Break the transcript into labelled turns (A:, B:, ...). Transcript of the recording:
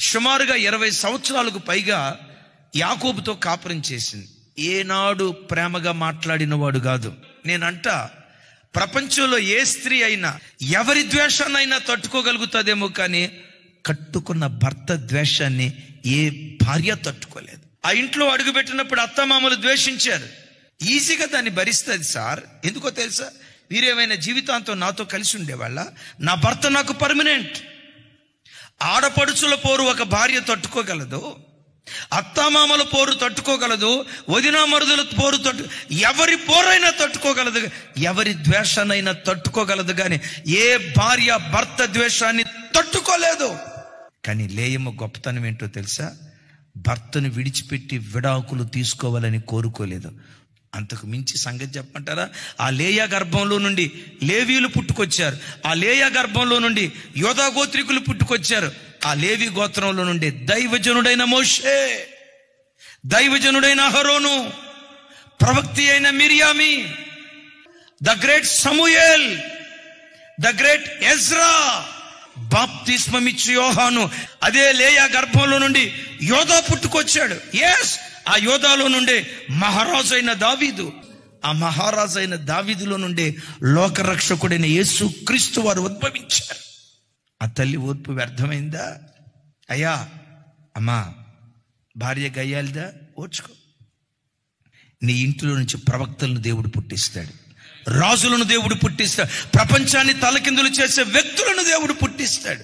A: సుమారుగా 20 సంవత్సరాలకు పైగా యాకోబుతో కాపురం చేసింది. ఏనాడు ప్రేమగా మాట్లాడిన వాడు కాదు. నేనంట ప్రపంచంలో ఏ స్త్రీ అయినా ఎవరి ద్వేషాన్నైనా తట్టుకోగలుగుతుందేమో, కానీ కట్టుకున్న భర్త ద్వేషాన్ని ఏ భార్య తట్టుకోలేదు. ఆ ఇంట్లో అడుగుపెట్టినప్పుడు అత్తమామలు ద్వేషించారు. ఈజీగా దాన్ని భరిస్తుంది సార్. ఎందుకో తెలుసా? వీరేమైనా జీవితాంతం నాతో కలిసి ఉండేవాళ్ళ? నా భర్త నాకు పర్మనెంట్. ఆడపడుచుల పోరు ఒక భార్య తట్టుకోగలదు, అత్తామామల పోరు తట్టుకోగలదు, వదినా మరుదుల పోరు ఎవరి పోరైనా తట్టుకోగలదు, ఎవరి ద్వేషాన్నైనా తట్టుకోగలదు, కానీ ఏ భార్య భర్త ద్వేషాన్ని తట్టుకోలేదు. కానీ లేయమ్మ గొప్పతనం ఏంటో తెలుసా? భర్తను విడిచిపెట్టి విడాకులు తీసుకోవాలని కోరుకోలేదు. అంతకు మించి సంగతి చెప్పమంటారా? ఆ లేయా గర్భంలో నుండి లేవీలు పుట్టుకొచ్చారు. ఆ లేయా గర్భంలో నుండి యోధా గోత్రికులు పుట్టుకొచ్చారు. ఆ లేవి గోత్రంలో నుండి దైవజనుడైన మోషే, దైవజనుడైన అహరోను, ప్రవక్తి అయిన మిరియామి, the great Samuel, the great Ezra, బాప్తిస్మమిచ్చి యోహాను. అదే లేయా గర్భంలో నుండి యోధా పుట్టుకొచ్చాడు. ఎస్, ఆ యోధాలో నుండే మహారాజు అయిన దావీదు, ఆ మహారాజు అయిన దావీదులో నుండే లోకరక్షకుడైన యేసు క్రీస్తు వారు ఉద్భవించారు. ఆ తల్లి ఓర్పు వ్యర్థమైందా? అయ్యా, అమ్మా, భార్య గయ్యాలిదా? ఓర్చుకో. నీ ఇంటిలో నుంచి ప్రవక్తలను దేవుడు పుట్టిస్తాడు, రాజులను దేవుడు పుట్టిస్తాడు, ప్రపంచాన్ని తలకిందులు చేసే వ్యక్తులను దేవుడు పుట్టిస్తాడు.